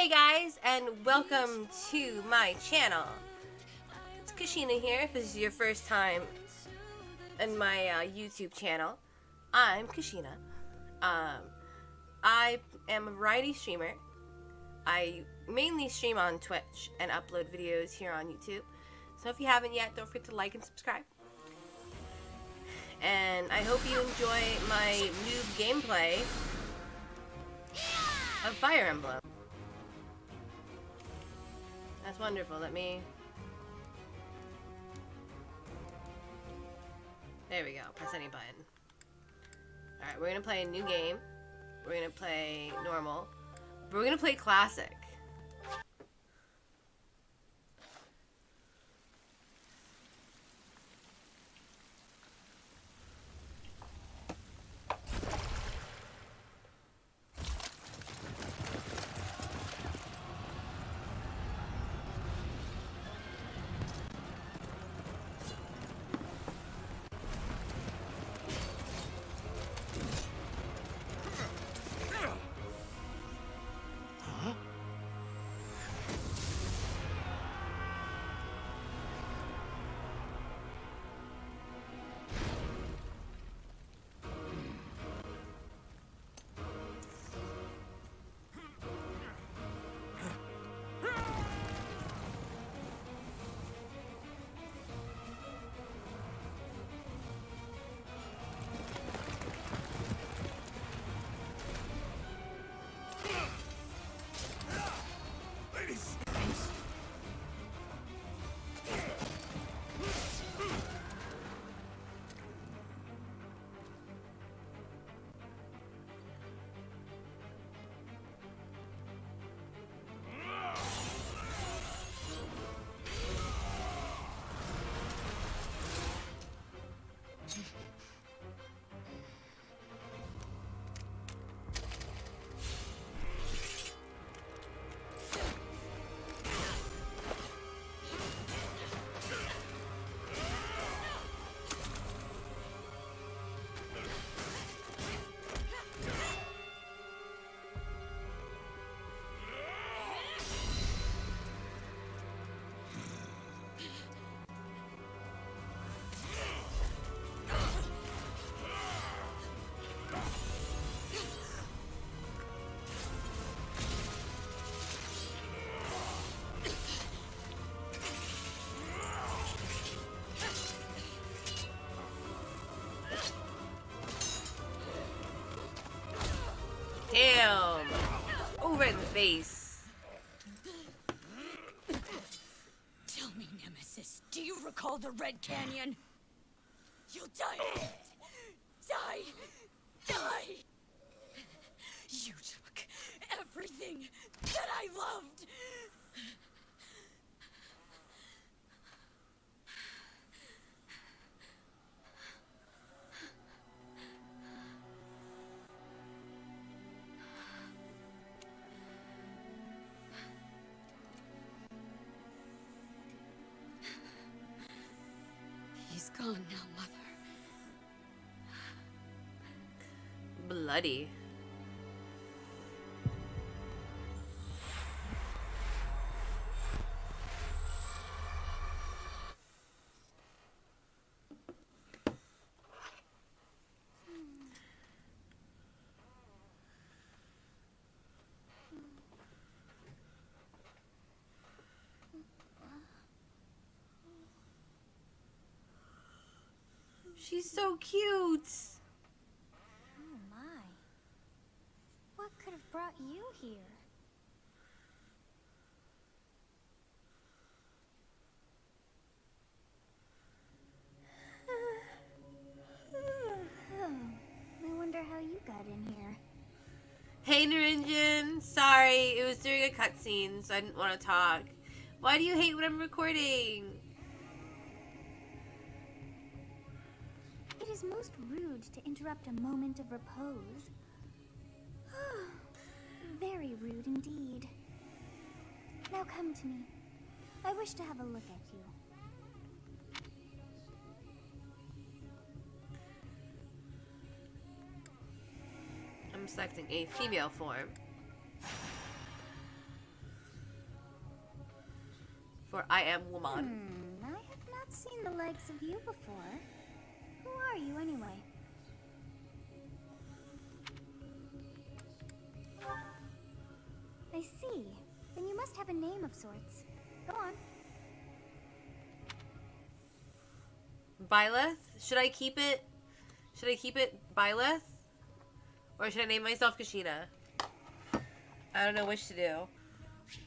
Hey guys, and welcome to my channel. It's Kasheena here. If this is your first time in my YouTube channel, I'm Kasheena. I am a variety streamer. I mainly stream on Twitch and upload videos here on YouTube. So if you haven't yet, don't forget to like and subscribe. And I hope you enjoy my new gameplay of Fire Emblem. That's wonderful. Let me... There we go. Press any button. Alright, we're gonna play a new game. We're gonna play normal. But we're gonna play classic. Damn! Over in the face. Tell me, Nemesis, do you recall the Red Canyon? You'll die! Die! Die! You took everything that I loved! He's gone now, Mother. Bloody. She's so cute. Oh my. What could have brought you here? I wonder how you got in here. Hey Narinjan, sorry, it was during a cutscene, so I didn't want to talk. Why do you hate when I'm recording? It is most rude to interrupt a moment of repose. Very rude indeed. Now come to me. I wish to have a look at you. I'm selecting a female form. for I am woman. I have not seen the likes of you before. Who are you anyway? I see. Then you must have a name of sorts. Go on. Byleth? Should I keep it? Should I keep it Byleth? Or should I name myself Kasheena? I don't know which to do.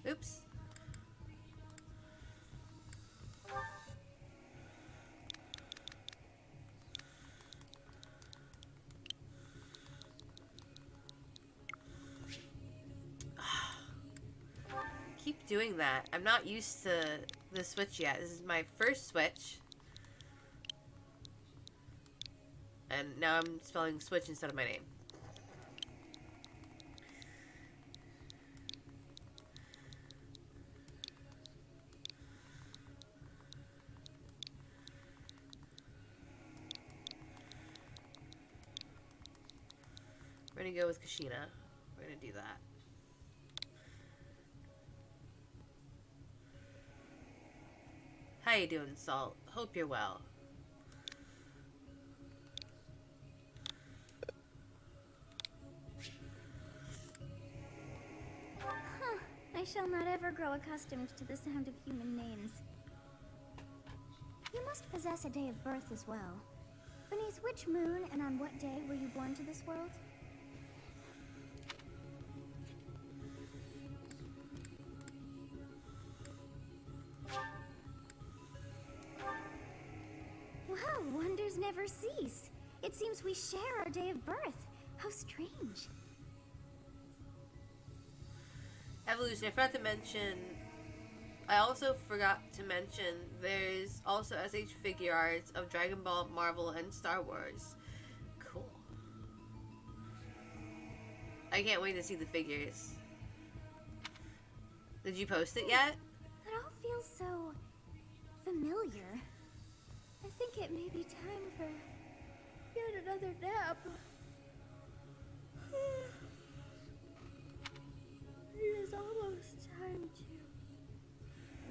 Oops. Keep doing that. I'm not used to the Switch yet. This is my first Switch. And now I'm spelling Switch instead of my name. We're gonna go with Kasheena. We're gonna do that. How you doing, Salt? Hope you're well. Huh. I shall not ever grow accustomed to the sound of human names. You must possess a day of birth as well. Beneath which moon and on what day were you born to this world? Well, wonders never cease. It seems we share our day of birth. How strange. Evolution, I also forgot to mention, there's also SH figure arts of Dragon Ball, Marvel, and Star Wars. Cool. I can't wait to see the figures. Did you post it yet? It all feels so familiar. I think it may be time for yet another nap. It is almost time to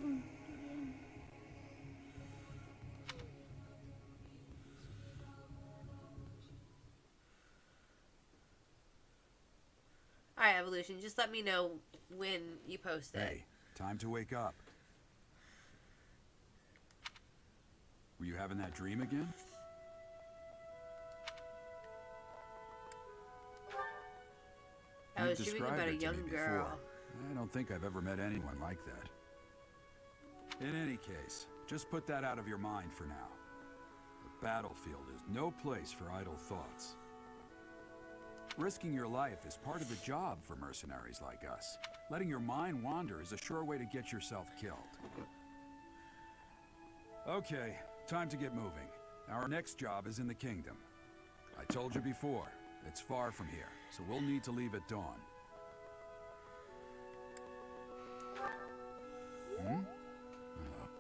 begin. Alright, Evolution, just let me know when you post it. Hey, time to wake up. Were you having that dream again? I was You've dreaming described about a it to young me girl. before. I don't think I've ever met anyone like that. In any case, just put that out of your mind for now. The battlefield is no place for idle thoughts. Risking your life is part of the job for mercenaries like us. Letting your mind wander is a sure way to get yourself killed. Okay, time to get moving. Our next job is in the kingdom. I told you before, it's far from here, so we'll need to leave at dawn. Oh,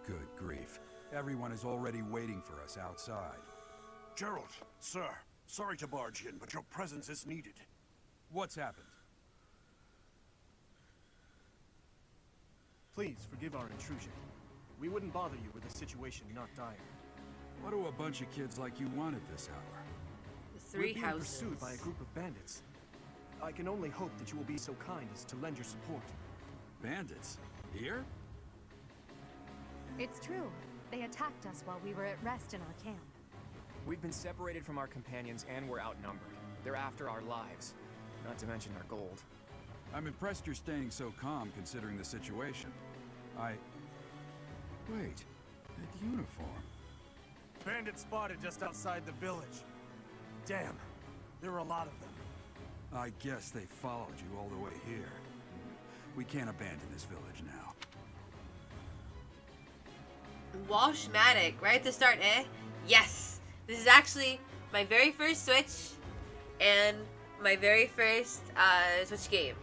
good grief. Everyone is already waiting for us outside. Gerald, sir, sorry to barge in, but your presence is needed. What's happened? Please forgive our intrusion. We wouldn't bother you with a situation not dire. What do a bunch of kids like you want at this hour? The We're three being houses. pursued by a group of bandits. I can only hope that you will be so kind as to lend your support. Bandits? Here? It's true. They attacked us while we were at rest in our camp. We've been separated from our companions and we're outnumbered. They're after our lives, not to mention our gold. I'm impressed you're staying so calm considering the situation. Wait, that uniform. Bandits spotted just outside the village. Damn, there were a lot of them. I guess they followed you all the way here. We can't abandon this village now. Washmatic, right at the start, eh? Yes! This is actually my very first Switch and my very first Switch game.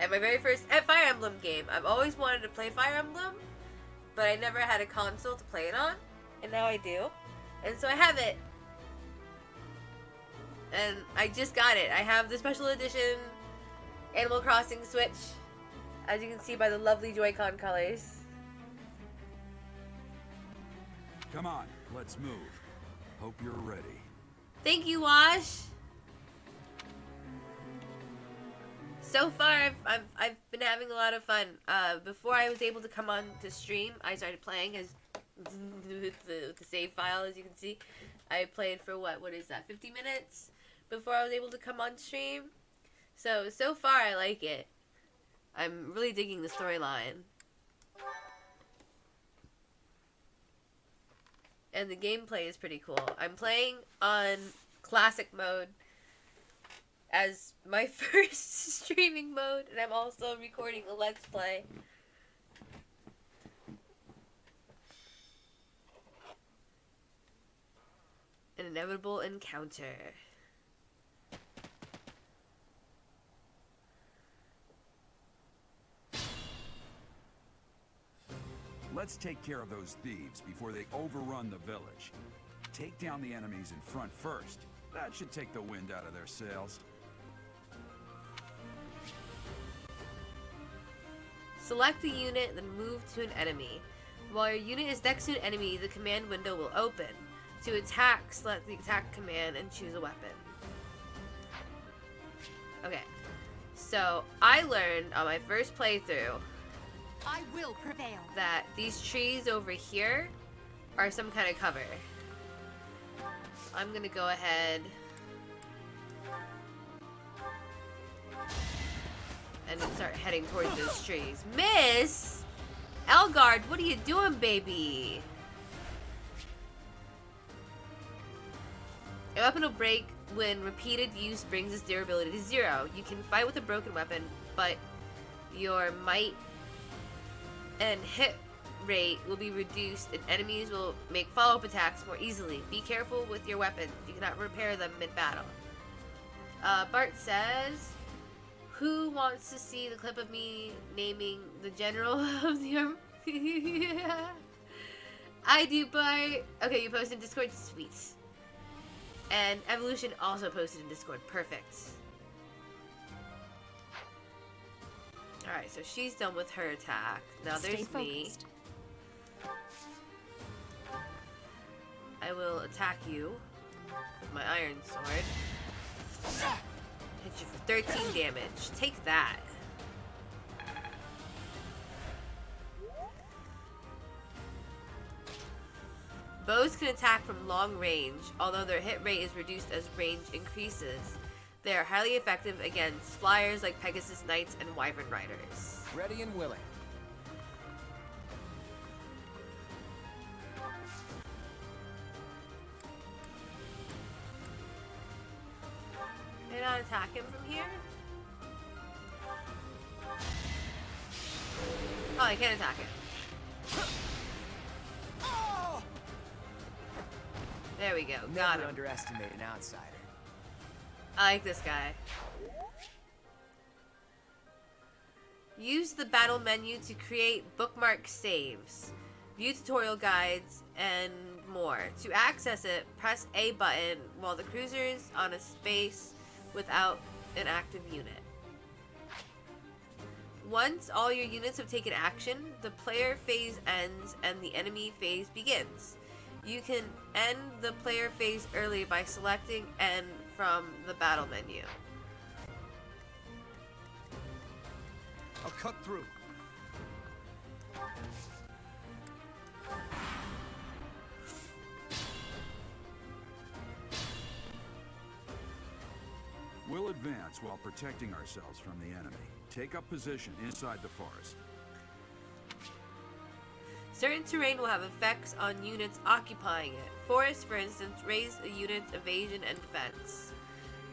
And my very first Fire Emblem game. I've always wanted to play Fire Emblem, but I never had a console to play it on. And now I do. And so I have it. And I just got it. I have the special edition Animal Crossing Switch, as you can see by the lovely Joy-Con colors. Come on, let's move. Hope you're ready. Thank you, Wash. So far, I've been having a lot of fun. Before I was able to come on to stream, I started playing as with the save file, as you can see. I played for what is that, 50 minutes before I was able to come on stream. So far I like it. I'm really digging the storyline. And the gameplay is pretty cool. I'm playing on classic mode as my first streaming mode, and I'm also recording a Let's Play. An inevitable encounter. Let's take care of those thieves before they overrun the village. Take down the enemies in front first. That should take the wind out of their sails. Select a unit, then move to an enemy. While your unit is next to an enemy, the command window will open. To attack, select the attack command and choose a weapon. Okay, so I learned on my first playthrough I will prevail. that these trees over here are some kind of cover. I'm gonna go ahead and start heading towards those trees. Miss Elgard, what are you doing, baby? A weapon will break when repeated use brings its durability to 0. You can fight with a broken weapon, but your might and hit rate will be reduced and enemies will make follow-up attacks more easily. Be careful with your weapons. You cannot repair them mid-battle. Bart says, who wants to see the clip of me naming the general of the army? Yeah. I do, Bart. Okay, you posted in Discord? Sweet. And Evolution also posted in Discord. Perfect. Alright, so she's done with her attack. Now there's me. I will attack you with my iron sword. Hit you for 13 damage. Take that. Bows can attack from long range, although their hit rate is reduced as range increases. They are highly effective against flyers like Pegasus Knights and Wyvern Riders. Ready and willing. Can I not attack him from here? Oh, I can attack him. There we go. Got Never him. underestimate an outsider. I like this guy. Use the battle menu to create bookmark saves, view tutorial guides, and more. To access it, press A button while the cruiser is on a space without an active unit. Once all your units have taken action, the player phase ends and the enemy phase begins. You can end the player phase early by selecting End from the battle menu. I'll cut through. We'll advance while protecting ourselves from the enemy. Take up position inside the forest. Certain terrain will have effects on units occupying it. Forests, for instance, raise a unit's evasion and defense.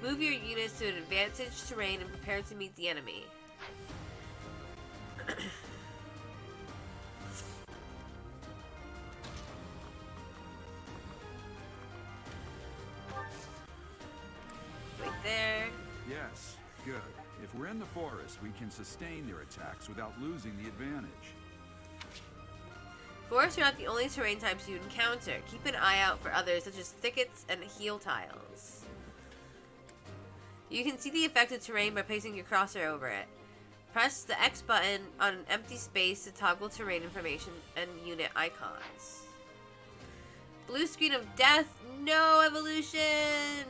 Move your units to an advantaged terrain and prepare to meet the enemy. Right there. Yes, good. If we're in the forest, we can sustain their attacks without losing the advantage. Forests are not the only terrain types you encounter. Keep an eye out for others, such as thickets and heel tiles. You can see the affected terrain by placing your crosshair over it. Press the X button on an empty space to toggle terrain information and unit icons. Blue screen of death. No evolution.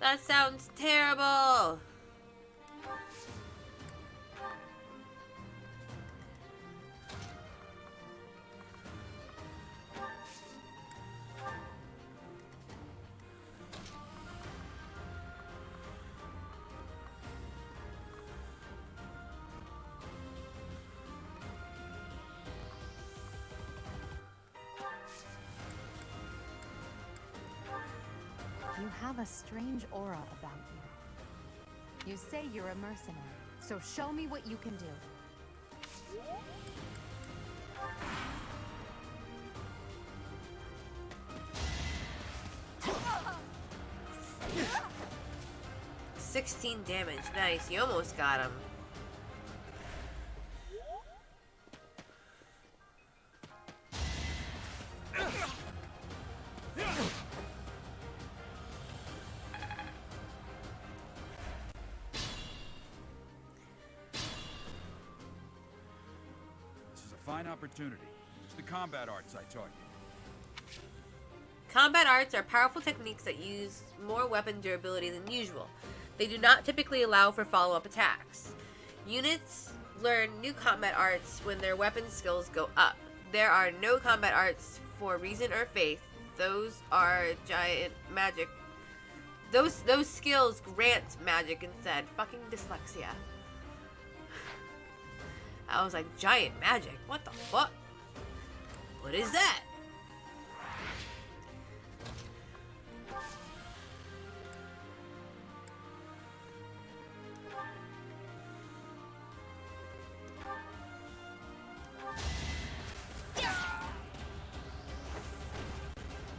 That sounds terrible. You have a strange aura about you. You say you're a mercenary, so show me what you can do. 16 damage. Nice. You almost got him. This is a fine opportunity. Use the combat arts I taught you. Combat arts are powerful techniques that use more weapon durability than usual. They do not typically allow for follow-up attacks. Units learn new combat arts when their weapon skills go up. There are no combat arts for reason or faith. Those are giant magic. Those skills grant magic instead. Fucking dyslexia. I was like, giant magic? What the fuck? What is that?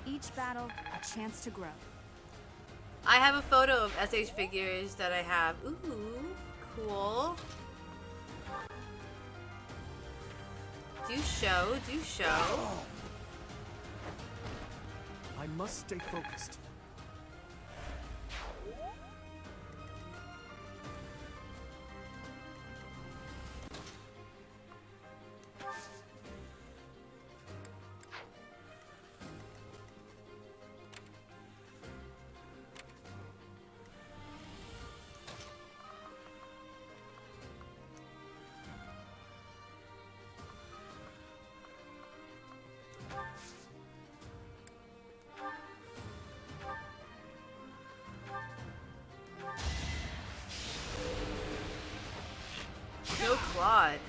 Each battle, a chance to grow. I have a photo of SH figures that I have. Ooh, cool. Do show, do show. I must stay focused. No Claude.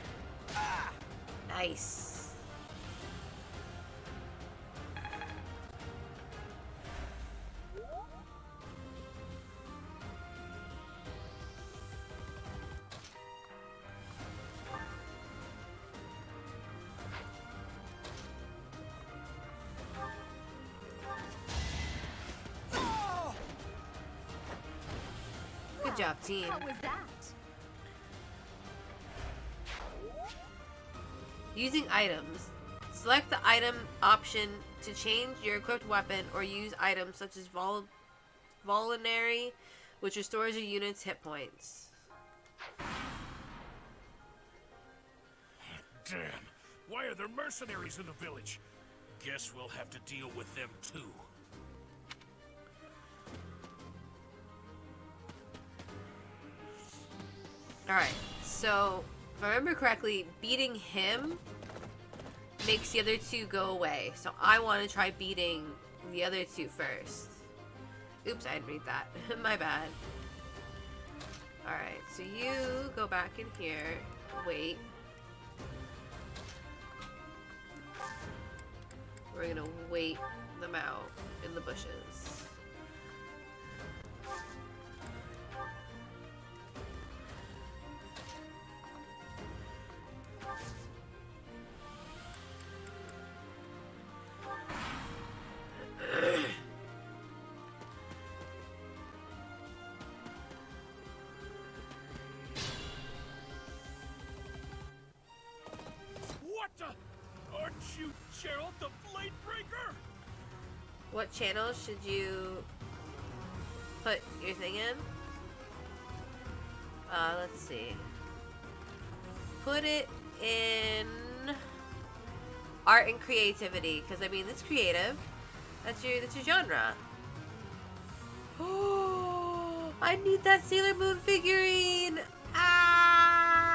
Nice. Good job, team. What was that? Using items. Select the item option to change your equipped weapon or use items such as Vulnerary, which restores your unit's hit points. Damn. Why are there mercenaries in the village? Guess we'll have to deal with them too. Alright, so if I remember correctly, beating him makes the other two go away. So I want to try beating the other two first. Oops, I didn't read that. My bad. Alright, so you go back in here. Wait. We're gonna wait them out in the bushes. What the? Aren't you Gerald the Bladebreaker? What channel should you put your thing in? Let's see. Put it in art and creativity, because I mean it's creative. That's your genre. Oh, I need that Sailor Moon figurine. Ah,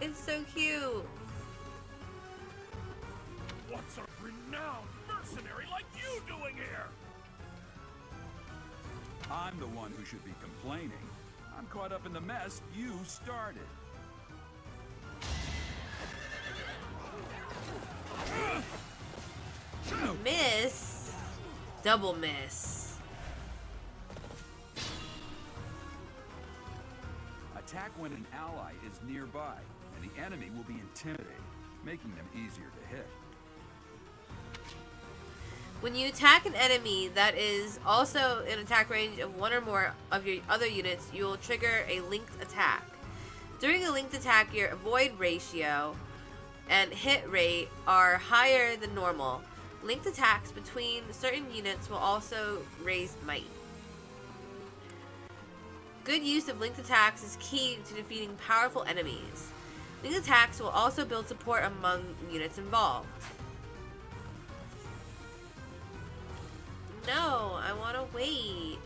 it's so cute. What's a renowned mercenary like you doing here? I'm the one who should be complaining. I'm caught up in the mess you started. Miss. Double miss. Attack when an ally is nearby, and the enemy will be intimidated, making them easier to hit. When you attack an enemy that is also in attack range of one or more of your other units, you will trigger a linked attack. During a linked attack, your avoid ratio and hit rate are higher than normal. Linked attacks between certain units will also raise might. Good use of linked attacks is key to defeating powerful enemies. Linked attacks will also build support among units involved. No, I want to wait.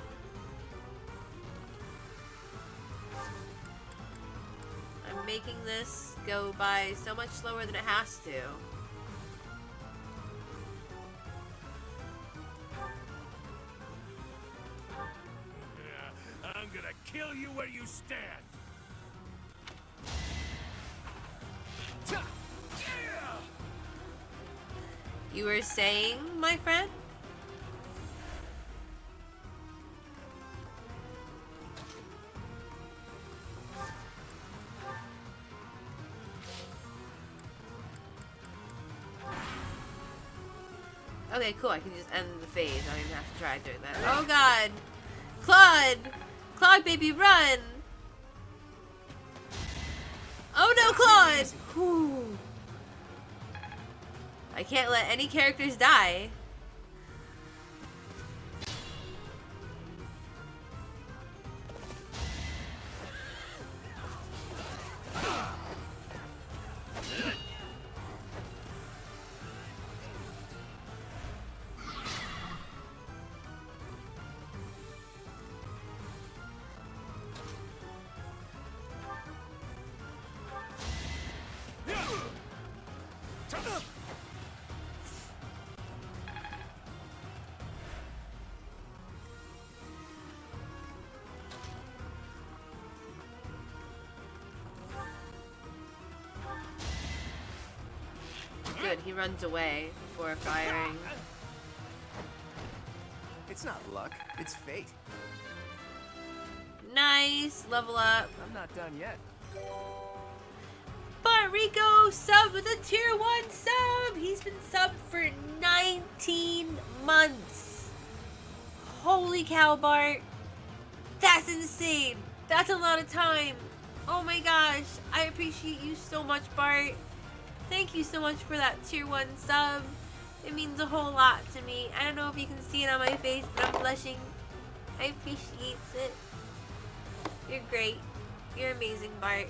I'm making this go by so much slower than it has to. Yeah, I'm gonna kill you where you stand. Yeah! You were saying, my friend? Okay, cool. I can just end the phase. I don't even have to try doing that. Oh god! Claude! Claude, baby, run! Oh no, Claude! Whew. I can't let any characters die. Good, he runs away before firing. It's not luck, it's fate. Nice, level up. I'm not done yet. Bart Rico sub with a tier 1 sub. He's been subbed for 19 months. Holy cow, Bart. That's insane. That's a lot of time. Oh my gosh. I appreciate you so much, Bart. Thank you so much for that tier 1 sub. It means a whole lot to me. I don't know if you can see it on my face, but I'm blushing. I appreciate it. You're great. You're amazing, Bart.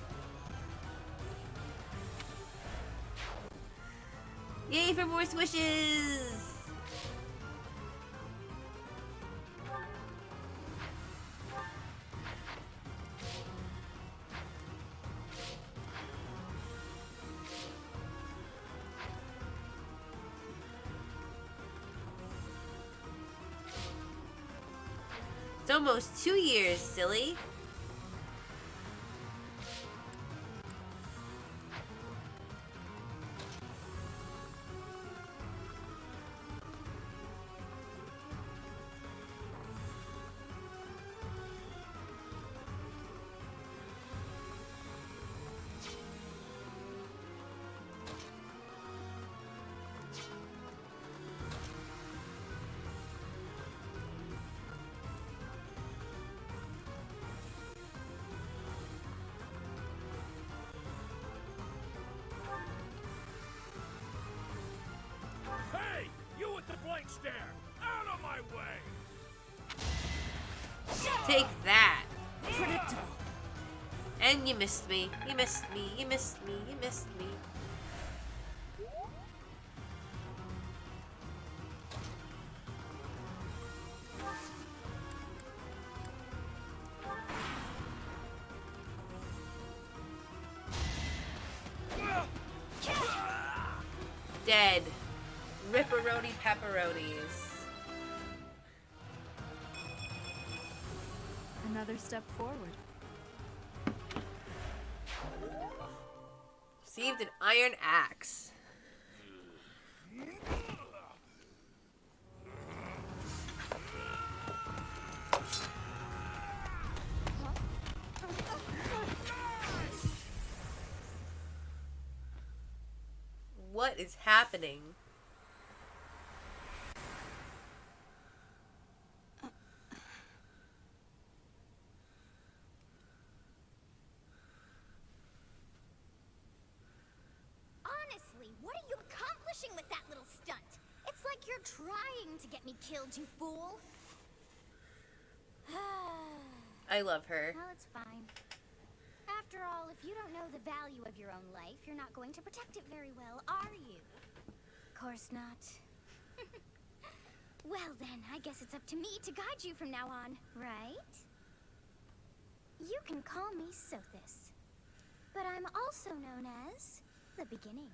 Yay for more squishes! It's almost 2 years, silly. Hey, you with the blank stare! Out of my way! Take that. Predictable. And you missed me. You missed me. You missed me. You missed me. dead. Ripperoni pepperonis. Another step forward. Received an iron axe. What is happening? Honestly, what are you accomplishing with that little stunt? It's like you're trying to get me killed, you fool. I love her. Well, it's fine. After all, if you don't know the value of your own life, you're not going to protect it very well, are you? Of course not. Well then, I guess it's up to me to guide you from now on, right? You can call me Sothis, but I'm also known as the Beginning.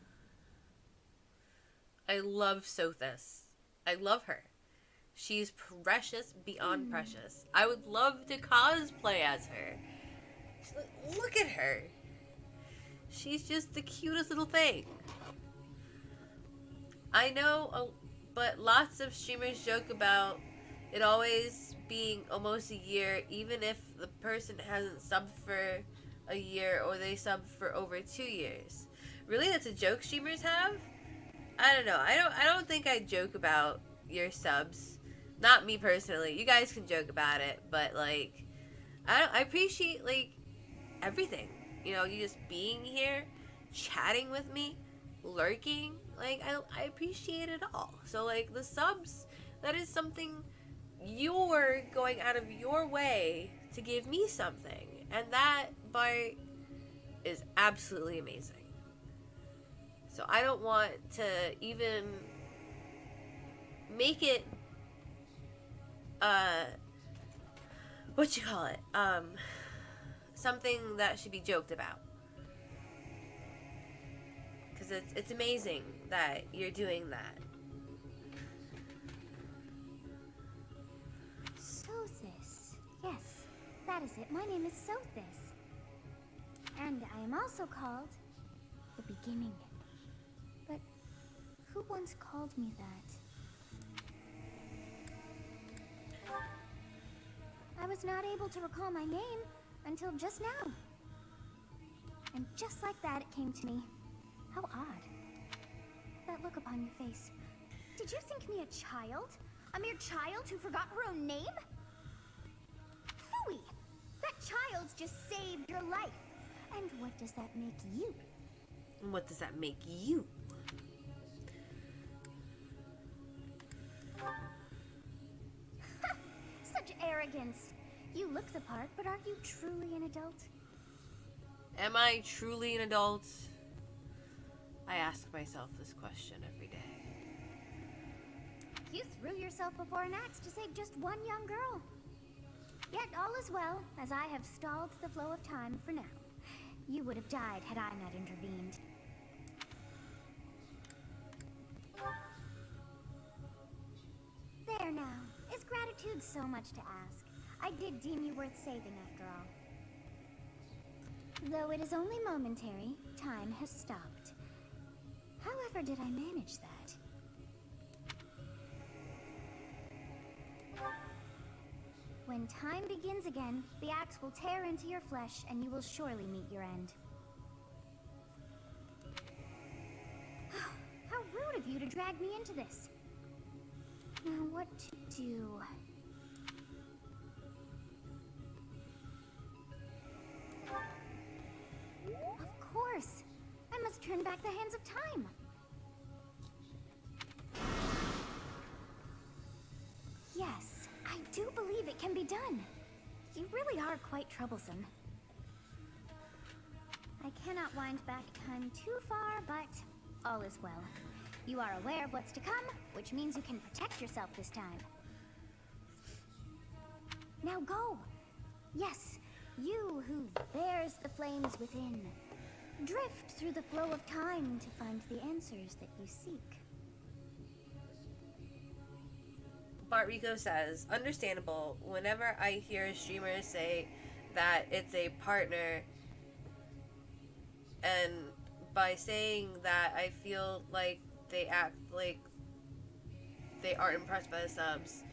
I love Sothis. I love her. She's precious beyond precious. I would love to cosplay as her. Look at her. She's just the cutest little thing. I know, but lots of streamers joke about it always being almost a year, even if the person hasn't subbed for a year or they subbed for over 2 years. Really, that's a joke streamers have? I don't know. I don't think I joke about your subs. Not me personally. You guys can joke about it, but like, I appreciate like everything. You know, you just being here, chatting with me, lurking. Like, I appreciate it all. So like the subs, that is something you're going out of your way to give me something, and that part is absolutely amazing. So I don't want to even make it what you call it, something that should be joked about, because it's amazing that you're doing that. Sothis. Yes, that is it. My name is Sothis. And I am also called the Beginning. But who once called me that? I was not able to recall my name until just now. And just like that, it came to me. How odd. That look upon your face. Did you think me a child? A mere child who forgot her own name? Phooey! That child's just saved your life. And what does that make you? And what does that make you? Such arrogance. You look the part, but are you truly an adult? Am I truly an adult? I ask myself this question every day. You threw yourself before an axe to save just one young girl. Yet all is well, as I have stalled the flow of time for now. You would have died had I not intervened. There now. Is gratitude so much to ask? I did deem you worth saving after all. Though it is only momentary, time has stopped. However did I manage that? When time begins again, the axe will tear into your flesh and you will surely meet your end. How rude of you to drag me into this. Now what to do? Of course! I must turn back the hands of time! Yes, I do believe it can be done. You really are quite troublesome. I cannot wind back time too far, but all is well. You are aware of what's to come, which means you can protect yourself this time. Now go! Yes, you who bears the flames within. Drift through the flow of time to find the answers that you seek. Bart Rico says, understandable. Whenever I hear streamers say that it's a partner, and by saying that, I feel like they act like they aren't impressed by the subs.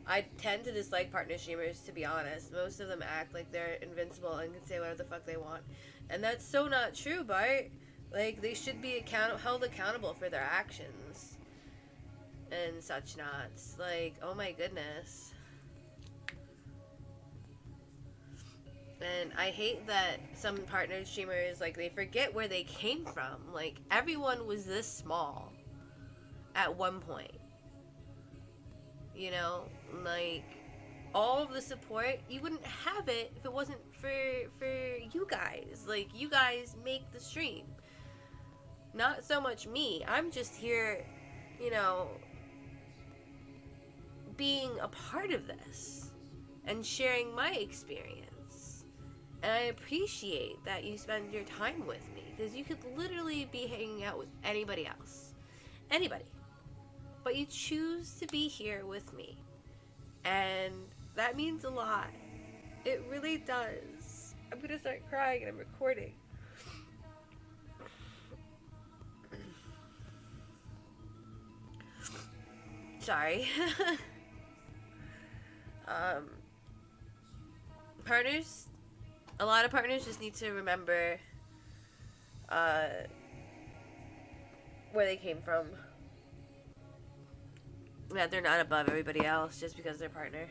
I tend to dislike partner streamers, to be honest. Most of them act like they're invincible and can say whatever the fuck they want. And that's so not true, Bart. Like, they should be held accountable for their actions. And such nots. Like, oh my goodness. And I hate that some partner streamers, like, they forget where they came from. Like, everyone was this small at one point. You know? Like, all of the support, you wouldn't have it if it wasn't for you guys. Like, you guys make the stream. Not so much me. I'm just here, you know, being a part of this and sharing my experience. And I appreciate that you spend your time with me, because you could literally be hanging out with anybody else. Anybody. But you choose to be here with me. And that means a lot. It really does. I'm gonna start crying and I'm recording. Sorry. Partners, a lot of partners just need to remember where they came from. That they're not above everybody else just because they're partner.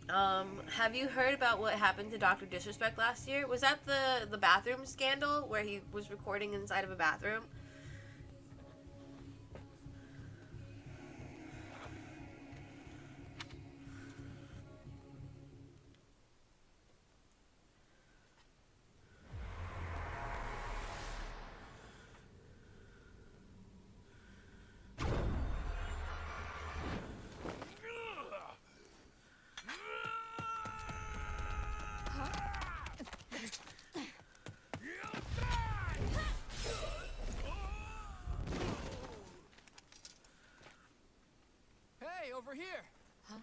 Have you heard about what happened to Dr. Disrespect last year? Was that the bathroom scandal where he was recording inside of a bathroom? Hey, over here! Huh?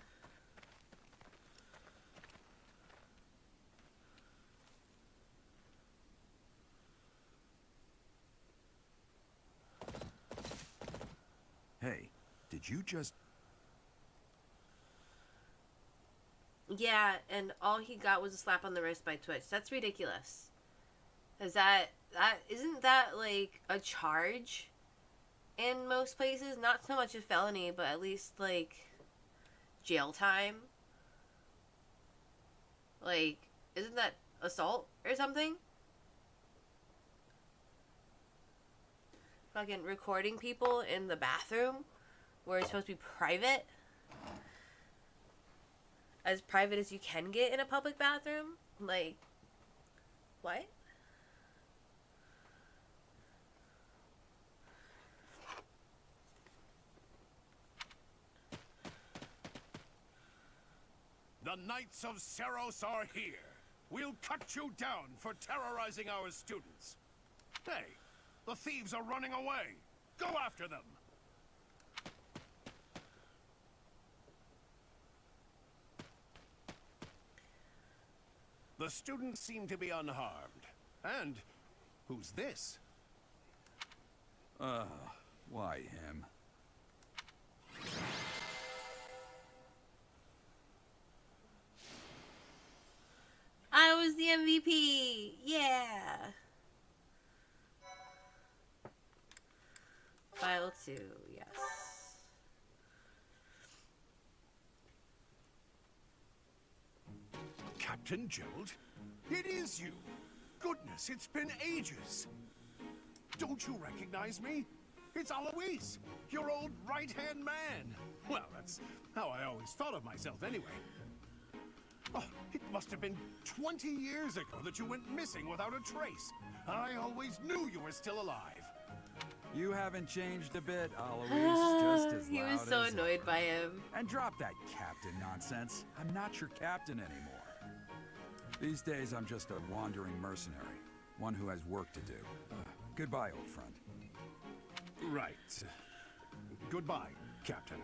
Hey, did you just... Yeah, and all he got was a slap on the wrist by Twitch. That's ridiculous. Isn't that like a charge in most places? Not so much a felony, but at least like jail time. Like, isn't that assault or something? Fucking recording people in the bathroom where it's supposed to be private. As private as you can get in a public bathroom? Like, what? The Knights of Seros are here. We'll cut you down for terrorizing our students. Hey, the thieves are running away. Go after them. The students seem to be unharmed. And who's this? Why him? I was the MVP! Yeah! File 2, yes. Captain Gerald? It is you! Goodness, it's been ages! Don't you recognize me? It's Alois, your old right-hand man! Well, that's how I always thought of myself anyway. Oh, it must have been 20 years ago that you went missing without a trace. I always knew you were still alive. You haven't changed a bit, Alois. Just as He loud was so as annoyed ever. by him. And drop that captain nonsense. I'm not your captain anymore. These days, I'm just a wandering mercenary. One who has work to do. Goodbye, old friend. Right. Goodbye, Captain.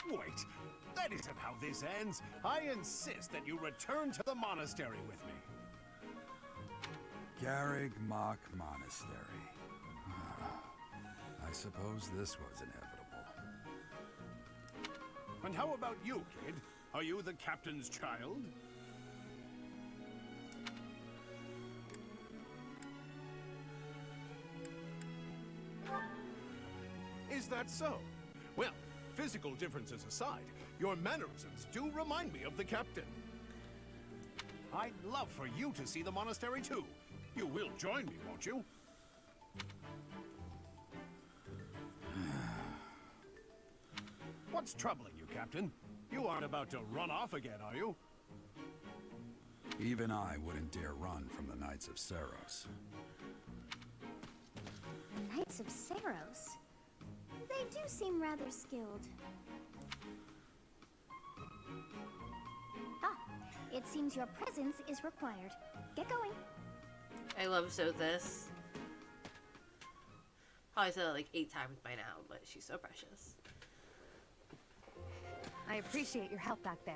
Wait, that isn't how this ends. I insist that you return to the monastery with me. Garreg Mach Monastery. I suppose this was inevitable. And how about you, kid? Are you the captain's child? Is that so? Well, physical differences aside, your mannerisms do remind me of the captain. I'd love for you to see the monastery too. You will join me, won't you? What's troubling you, Captain? You aren't about to run off again, are you? Even I wouldn't dare run from the Knights of Saros. The Knights of Saros? They do seem rather skilled. Ah, it seems your presence is required. Get going. I love this. Probably said it like 8 times by now, but she's so precious. I appreciate your help back there.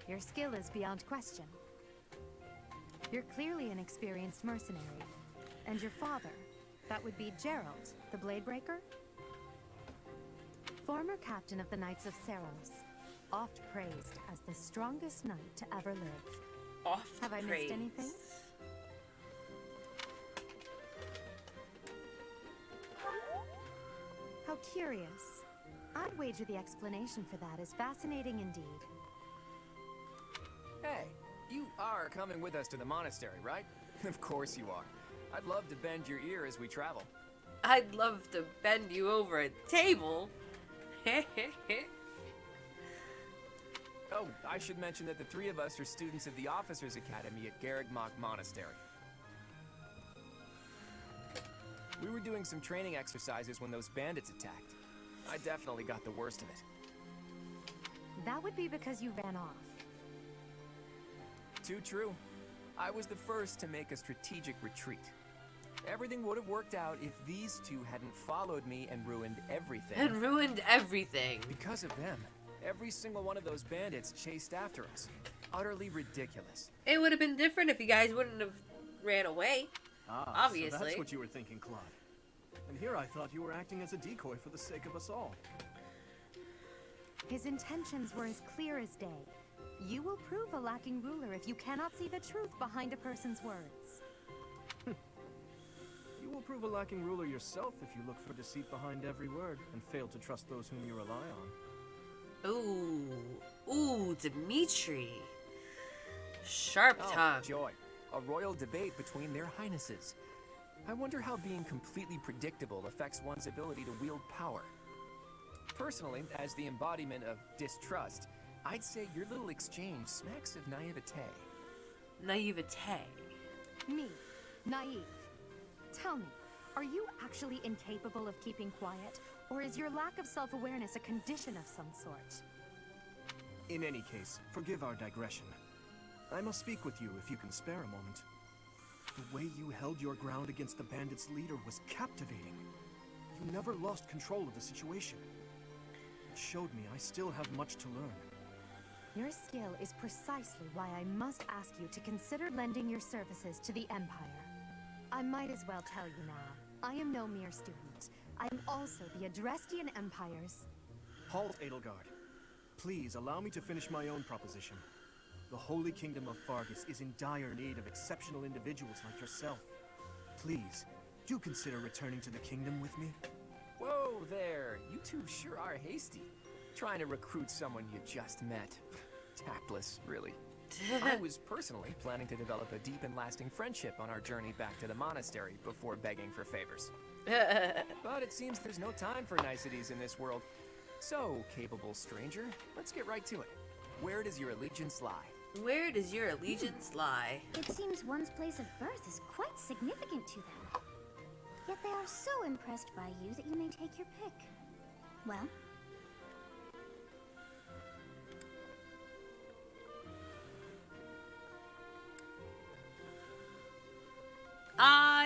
Your skill is beyond question. You're clearly an experienced mercenary. And your father, that would be Gerald, the Bladebreaker? Former captain of the Knights of Saros, oft praised as the strongest knight to ever live. Oft Have I missed anything? How curious. I'd wager the explanation for that is fascinating indeed. Hey, you are coming with us to the monastery, right? Of course you are. I'd love to bend your ear as we travel. I'd love to bend you over a table. Oh, I should mention that the 3 of us are students of the Officers' Academy at Garreg Mach Monastery. We were doing some training exercises when those bandits attacked. I definitely got the worst of it. That would be because you ran off. Too true. I was the first to make a strategic retreat. Everything would have worked out if these 2 hadn't followed me and ruined everything. And ruined everything. Because of them, every single one of those bandits chased after us. Utterly ridiculous. It would have been different if you guys wouldn't have ran away. Ah, Obviously. so that's what you were thinking, Claude. And here I thought you were acting as a decoy for the sake of us all. His intentions were as clear as day. You will prove a lacking ruler if you cannot see the truth behind a person's words. You will prove a lacking ruler yourself if you look for deceit behind every word and fail to trust those whom you rely on. Ooh, Dimitri. Sharp tongue. Oh, joy. A royal debate between their highnesses. I wonder how being completely predictable affects one's ability to wield power. Personally, as the embodiment of distrust, I'd say your little exchange smacks of naivete. Naivete. Me, naive. Tell me, are you actually incapable of keeping quiet, or is your lack of self-awareness a condition of some sort? In any case, forgive our digression. I must speak with you if you can spare a moment. The way you held your ground against the bandits' leader was captivating. You never lost control of the situation. It showed me I still have much to learn. Your skill is precisely why I must ask you to consider lending your services to the Empire. I might as well tell you now, I am no mere student. I am also the Adrestian Empire's... Halt, Edelgard. Please allow me to finish my own proposition. The Holy Kingdom of Fargus is in dire need of exceptional individuals like yourself. Please, do consider returning to the kingdom with me. Whoa there, you 2 sure are hasty. Trying to recruit someone you just met. Tactless, really. I was personally planning to develop a deep and lasting friendship on our journey back to the monastery before begging for favors. But it seems there's no time for niceties in this world. So, capable stranger, let's get right to it. Where does your allegiance lie? Where does your allegiance lie? It seems one's place of birth is quite significant to them. Yet they are so impressed by you that you may take your pick. Well,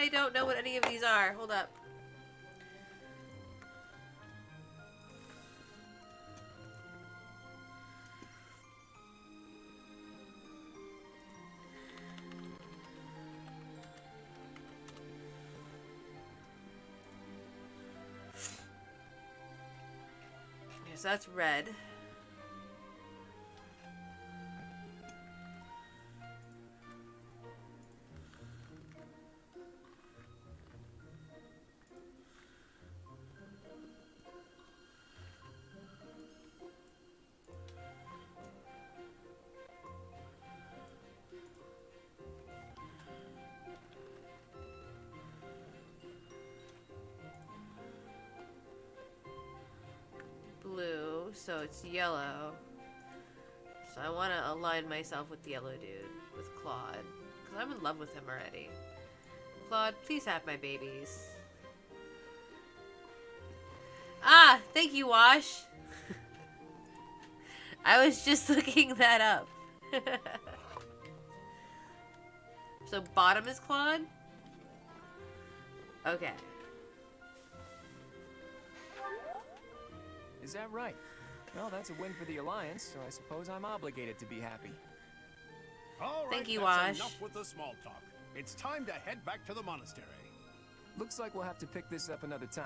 I don't know what any of these are. Hold up. Okay, so that's red. Blue, so it's yellow. So I want to align myself with the yellow dude, with Claude, because I'm in love with him already. Claude, please have my babies. Ah, thank you, Wash. I was just looking that up. So bottom is Claude? Okay. Is that right? Well, that's a win for the Alliance, so I suppose I'm obligated to be happy. All right, Thank you, that's Wash. enough with the small talk. It's time to head back to the monastery. Looks like we'll have to pick this up another time.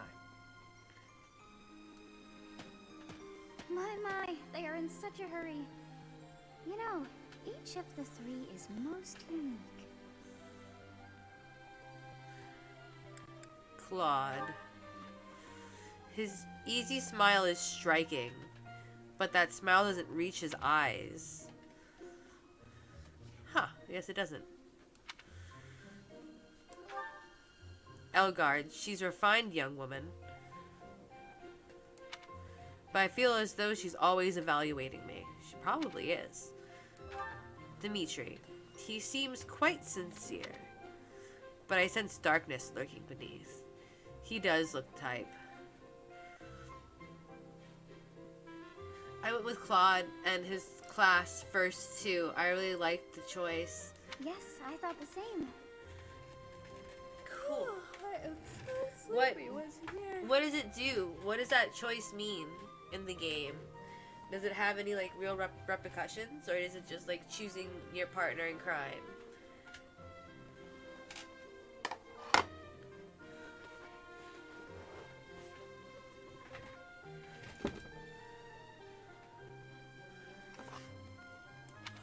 My, they are in such a hurry. You know, each of the three is most unique. Claude. His easy smile is striking, but that smile doesn't reach his eyes. Huh, I guess it doesn't. Elgard, she's a refined young woman. But I feel as though she's always evaluating me. She probably is. Dimitri, he seems quite sincere, but I sense darkness lurking beneath. He does look the type. I went with Claude and his class first too. I really liked the choice. Yes, I thought the same. Cool. I am so What- sleepy. What's here? What does it do? What does that choice mean in the game? Does it have any like real repercussions, or is it just like choosing your partner in crime?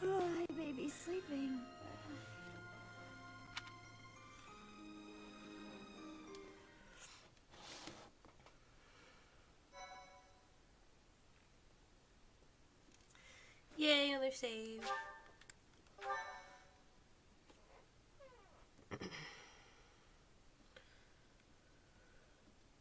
Oh, my baby's sleeping. Yay, another save.